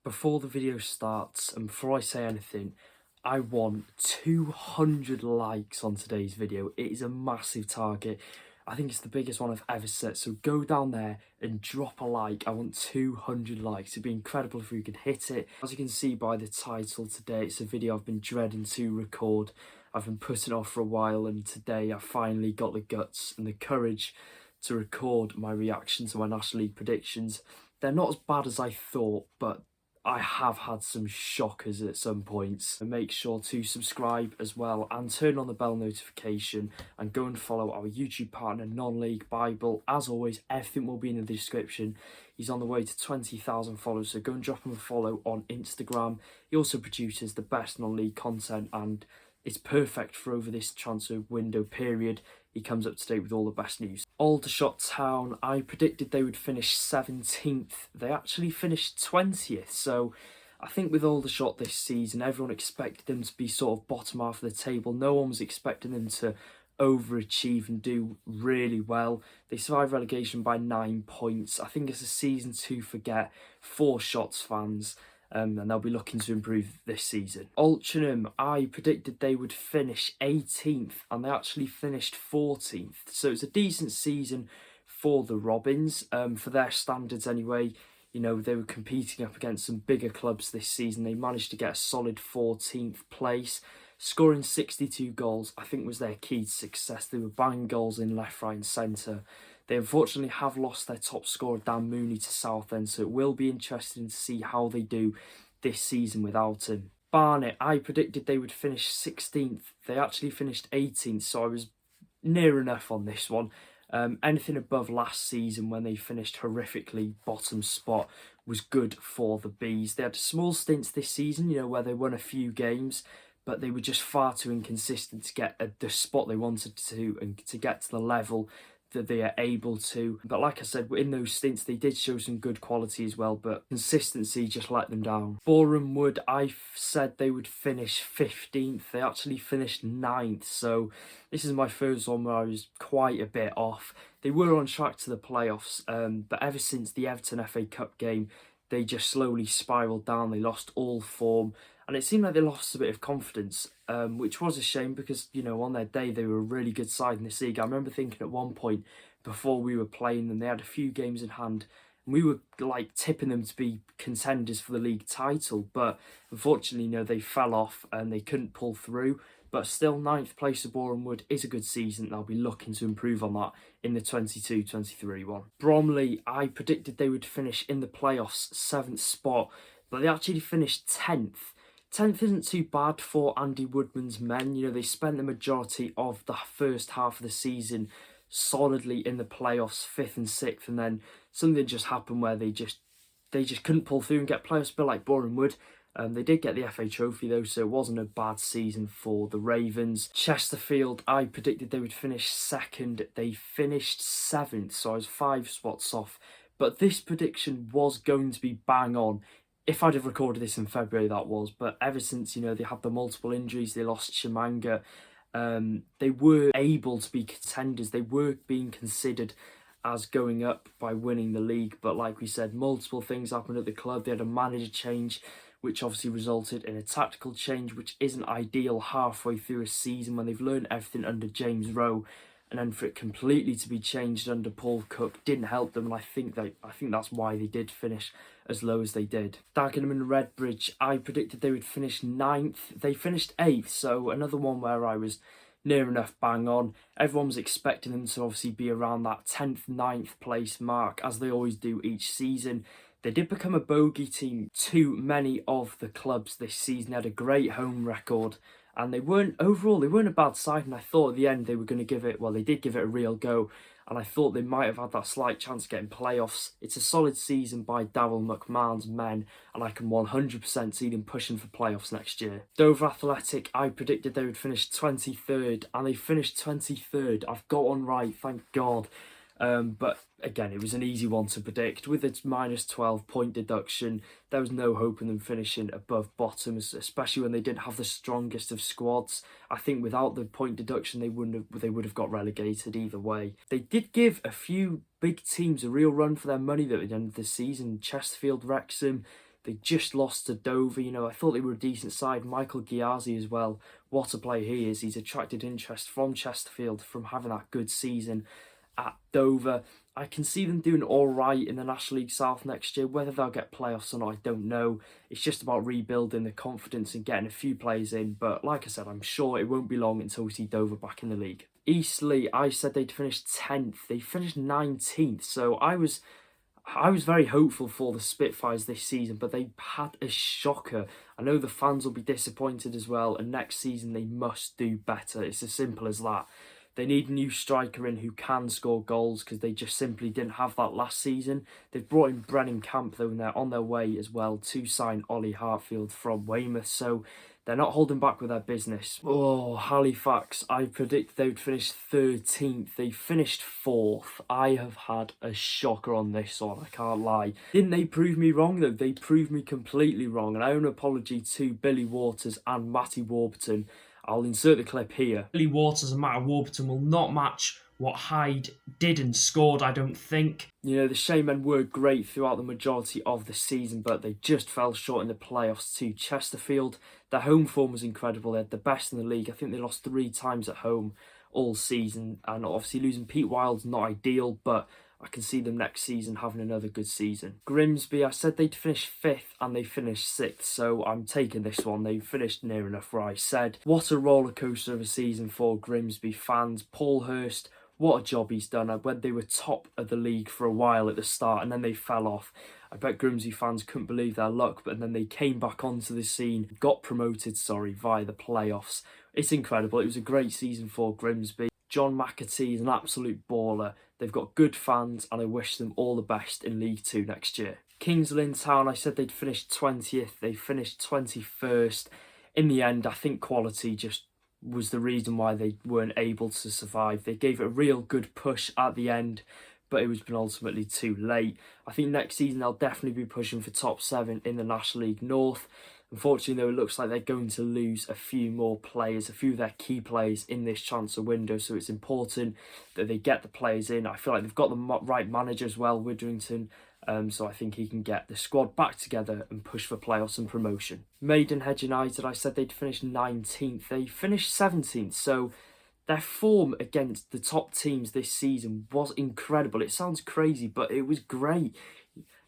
Before the video starts and before I say anything, I want 200 likes on today's video. It is a massive target. I think it's the biggest one I've ever set. So go down there and drop a like. I want 200 likes. It'd be incredible if we could hit it. As you can see by the title today, it's a video I've been dreading to record. I've been putting it off for a while, and today I finally got the guts and the courage to record my reaction to my National League predictions. They're not as bad as I thought, but I have had some shockers at some points. And make sure to subscribe as well and turn on the bell notification and go and follow our YouTube partner Non-League Bible. As always, everything will be in the description. He's on the way to 20,000 followers, so go and drop him a follow on Instagram. He also produces the best non-league content, and it's perfect for over this transfer window period. He comes up to date with all the best news. Aldershot Town, I predicted they would finish 17th. They actually finished 20th. So I think with Aldershot this season, everyone expected them to be sort of bottom half of the table. No one was expecting them to overachieve and do really well. They survived relegation by 9 points. I think it's a season to forget for Shots fans. And they'll be looking to improve this season. Altrincham, I predicted they would finish 18th, and they actually finished 14th. So it's a decent season for the Robins, for their standards anyway. You know, they were competing up against some bigger clubs this season. They managed to get a solid 14th place. Scoring 62 goals, I think, was their key to success. They were banging goals in left, right and centre. They unfortunately have lost their top scorer, Dan Mooney, to Southend, so it will be interesting to see how they do this season without him. Barnet, I predicted they would finish 16th. They actually finished 18th, so I was near enough on this one. Anything above last season, when they finished horrifically bottom spot, was good for the Bees. They had small stints this season, you know, where they won a few games, but they were just far too inconsistent to get the spot they wanted to and to get to the level that they are able to. But like I said, in those stints they did show some good quality as well, but consistency just let them down. Boreham Wood, I said they would finish 15th. They actually finished 9th, so this is my first one where I was quite a bit off. They were on track to the playoffs, but ever since the Everton FA Cup game, they just slowly spiralled down. They lost all form, and it seemed like they lost a bit of confidence, which was a shame because, you know, on their day they were a really good side in this league. I remember thinking at one point before we were playing them, they had a few games in hand, and we were like tipping them to be contenders for the league title, but unfortunately, you know, they fell off and they couldn't pull through. But still, 9th place of Boreham Wood is a good season. They'll be looking to improve on that in the 22-23 one. Bromley, I predicted they would finish in the playoffs 7th spot, but they actually finished 10th. 10th isn't too bad for Andy Woodman's men. You know, they spent the majority of the first half of the season solidly in the playoffs, 5th and 6th, and then something just happened where they just couldn't pull through and get playoffs, a bit like Boreham Wood. They did get the FA Trophy though, so it wasn't a bad season for the Ravens. Chesterfield, I predicted they would finish 2nd. They finished 7th, so I was 5 spots off. But this prediction was going to be bang on. If I'd have recorded this in February, that was. But ever since, you know, they had the multiple injuries, they lost Chimanga, they were able to be contenders. They were being considered as going up by winning the league. But like we said, multiple things happened at the club. They had a manager change, which obviously resulted in a tactical change, which isn't ideal halfway through a season when they've learned everything under James Rowe, and then for it completely to be changed under Paul Cook didn't help them, and I think that's why they did finish as low as they did. Dagenham and Redbridge, I predicted they would finish 9th. They finished 8th, so another one where I was near enough bang on. Everyone was expecting them to obviously be around that 10th, 9th place mark, as they always do each season. They did become a bogey team to many of the clubs this season. They had a great home record, and they weren't a bad side, and I thought at the end they were going to give it, well, they did give it a real go, and I thought they might have had that slight chance of getting playoffs. It's a solid season by Daryl McMahon's men, and I can 100% see them pushing for playoffs next year. Dover Athletic, I predicted they would finish 23rd, and they finished 23rd. I've got one right, thank God. But again, it was an easy one to predict. With its minus 12 point deduction, there was no hope in them finishing above bottoms, especially when they didn't have the strongest of squads. I think without the point deduction, they would have got relegated either way. They did give a few big teams a real run for their money though at the end of the season. Chesterfield, Wrexham, They just lost to Dover. You know, I thought they were a decent side. Michael Ghiazzi as well. What a player he is. He's attracted interest from Chesterfield from having that good season at Dover. I can see them doing all right in the National League South next year. Whether they'll get playoffs or not, I don't know. It's just about rebuilding the confidence and getting a few players in. But like I said, I'm sure it won't be long until we see Dover back in the league. Eastleigh, I said they'd finish 10th. They finished 19th. So I was very hopeful for the Spitfires this season, but they had a shocker. I know the fans will be disappointed as well, and next season they must do better. It's as simple as that. They need a new striker in who can score goals because they just simply didn't have that last season. They've brought in Brennan Camp though, and they're on their way as well to sign Ollie Hartfield from Weymouth. So they're not holding back with their business. Oh, Halifax, I predict they would finish 13th. They finished 4th. I have had a shocker on this one, I can't lie. Didn't they prove me wrong though? They proved me completely wrong. And I owe an apology to Billy Waters and Matty Warburton. I'll insert the clip here. Billy Waters and Matty Warburton will not match what Hyde did and scored, I don't think. You know, the Shamen were great throughout the majority of the season, but they just fell short in the playoffs to Chesterfield. Their home form was incredible. They had the best in the league. I think they lost 3 times at home all season. And obviously losing Pete Wild's not ideal, but I can see them next season having another good season. Grimsby, I said they'd finish 5th and they finished 6th, so I'm taking this one. They finished near enough where I said. What a roller coaster of a season for Grimsby fans. Paul Hurst, what a job he's done. When they were top of the league for a while at the start and then they fell off. I bet Grimsby fans couldn't believe their luck, but then they came back onto the scene, got promoted, via the playoffs. It's incredible. It was a great season for Grimsby. John McAtee is an absolute baller. They've got good fans and I wish them all the best in League 2 next year. Kings Lynn Town, I said they'd finished 20th. They finished 21st. In the end, I think quality just was the reason why they weren't able to survive. They gave it a real good push at the end, but it was been ultimately too late. I think next season they'll definitely be pushing for top 7 in the National League North. Unfortunately, though, it looks like they're going to lose a few more players, a few of their key players in this transfer window. So it's important that they get the players in. I feel like they've got the right manager as well, Witherington. So I think he can get the squad back together and push for playoffs and promotion. Maidenhead United, I said they'd finish 19th. They finished 17th. So their form against the top teams this season was incredible. It sounds crazy, but it was great.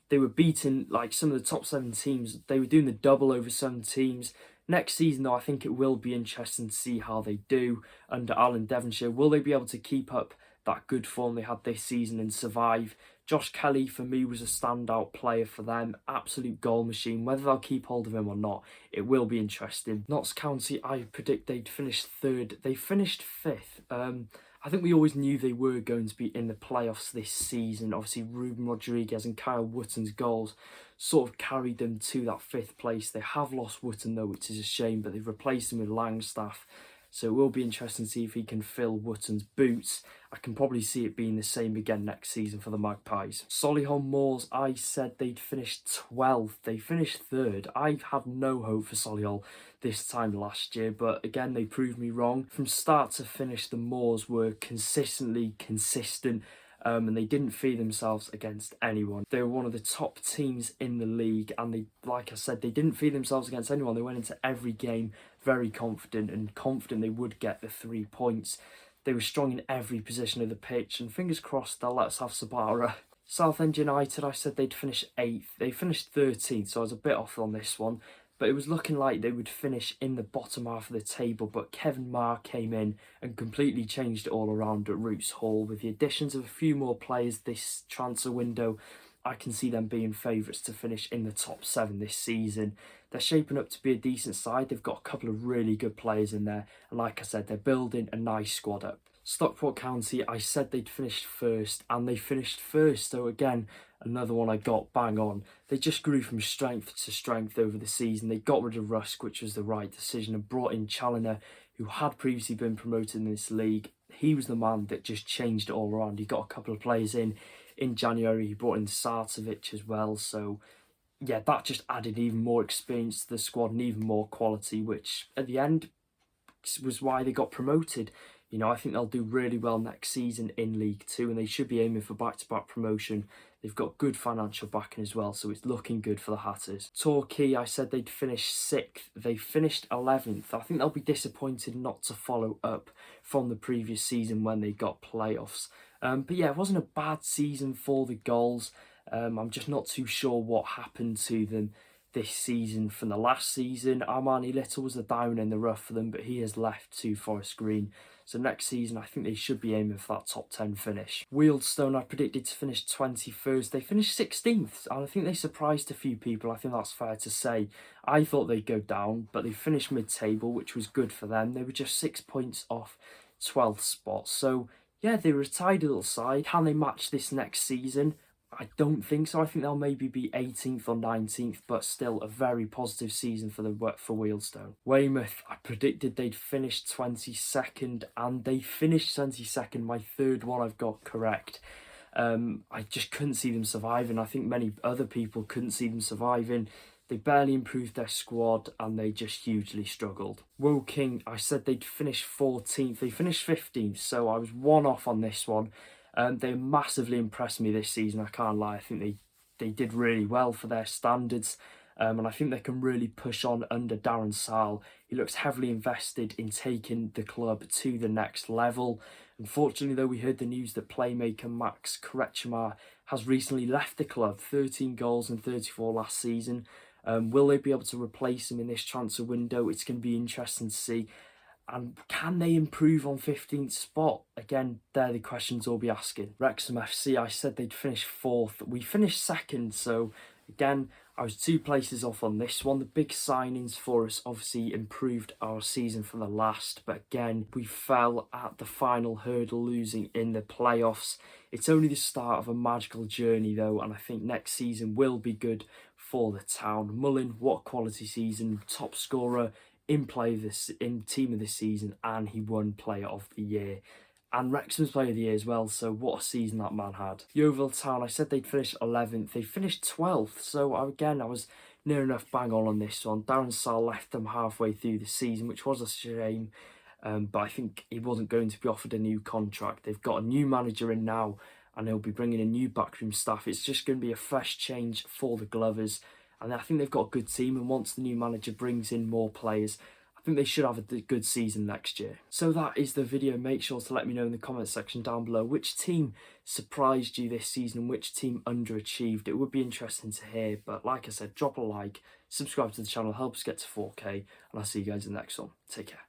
They were beating like some of the top 7 teams. They were doing the double over some teams. Next season, though, I think it will be interesting to see how they do under Alan Devonshire. Will they be able to keep up that good form they had this season and survive? Josh Kelly, for me, was a standout player for them. Absolute goal machine. Whether they'll keep hold of him or not, it will be interesting. Notts County, I predict they'd finish 3rd. They finished 5th. I think we always knew they were going to be in the playoffs this season. Obviously, Ruben Rodriguez and Kyle Wotton's goals sort of carried them to that 5th place. They have lost Wotton, though, which is a shame, but they've replaced him with Langstaff. So it will be interesting to see if he can fill Wotton's boots. I can probably see it being the same again next season for the Magpies. Solihull Moors, I said they'd finish 12th. They finished 3rd. I had no hope for Solihull this time last year, but again, they proved me wrong. From start to finish, the Moors were consistently consistent. And they didn't fee themselves against anyone. They were one of the top teams in the league, and they, like I said, they didn't fee themselves against anyone. They went into every game very confident they would get the 3 points. They were strong in every position of the pitch, and fingers crossed they'll let us have Sabara. Southend United, I said they'd finish 8th. They finished 13th, so I was a bit off on this one. But it was looking like they would finish in the bottom half of the table, but Kevin Marr came in and completely changed it all around at Roots Hall. With the additions of a few more players this transfer window, I can see them being favourites to finish in the top 7 this season. They're shaping up to be a decent side. They've got a couple of really good players in there, and like I said, they're building a nice squad up. Stockport County, I said they'd finished 1st, and they finished 1st, so again, another one I got bang on. They just grew from strength to strength over the season. They got rid of Rusk, which was the right decision, and brought in Challoner, who had previously been promoted in this league. He was the man that just changed it all around. He got a couple of players in January. He brought in Sarcevic as well, so yeah, that just added even more experience to the squad and even more quality, which at the end was why they got promoted. You know, I think they'll do really well next season in League 2, and they should be aiming for back-to-back promotion They've got good financial backing as well, so it's looking good for the Hatters. Torquay, I said they'd finish 6th. They finished 11th. I think they'll be disappointed not to follow up from the previous season when they got playoffs. But yeah, it wasn't a bad season for the Goals. I'm just not too sure what happened to them this season from the last season. Armani Little was a diamond in the rough for them, but he has left to Forest Green. So next season, I think they should be aiming for that top 10 finish. Wealdstone, I predicted to finish 21st. They finished 16th, and I think they surprised a few people. I think that's fair to say. I thought they'd go down, but they finished mid-table, which was good for them. They were just 6 points off 12th spot. So yeah, they were a tidy little side. Can they match this next season? I don't think so. I think they'll maybe be 18th or 19th, but still a very positive season for Wealdstone. Weymouth, I predicted they'd finish 22nd, and they finished 22nd. My third one I've got correct. I just couldn't see them surviving. I think many other people couldn't see them surviving. They barely improved their squad and they just hugely struggled. Woking, I said they'd finish 14th. They finished 15th, so I was one off on this one. They massively impressed me this season, I can't lie. I think they did really well for their standards. And I think they can really push on under Darren Sarll. He looks heavily invested in taking the club to the next level. Unfortunately, though, we heard the news that playmaker Max Kretschmar has recently left the club. 13 goals and 34 last season. Will they be able to replace him in this transfer window? It's going to be interesting to see. And can they improve on 15th spot? Again, they're the questions we'll be asking. Wrexham FC, I said they'd finish 4th. We finished 2nd, so again, I was 2 places off on this one. The big signings for us obviously improved our season from the last, but again, we fell at the final hurdle, losing in the playoffs. It's only the start of a magical journey though, and I think next season will be good for the town. Mullin, what quality season, top scorer, in team of this season, and he won player of the year and Wrexham's player of the year as well, so what a season that man had. Yeovil Town, I said they'd finish 11th, they finished 12th, so again I was near enough bang on this one. Darren Sarll left them halfway through the season, which was a shame, but I think he wasn't going to be offered a new contract. They've got a new manager in now and he'll be bringing a new backroom staff. It's just going to be a fresh change for the Glovers. And I think they've got a good team, and once the new manager brings in more players, I think they should have a good season next year. So that is the video. Make sure to let me know in the comment section down below which team surprised you this season and which team underachieved. It would be interesting to hear, but like I said, drop a like, subscribe to the channel, help us get to 4K, and I'll see you guys in the next one. Take care.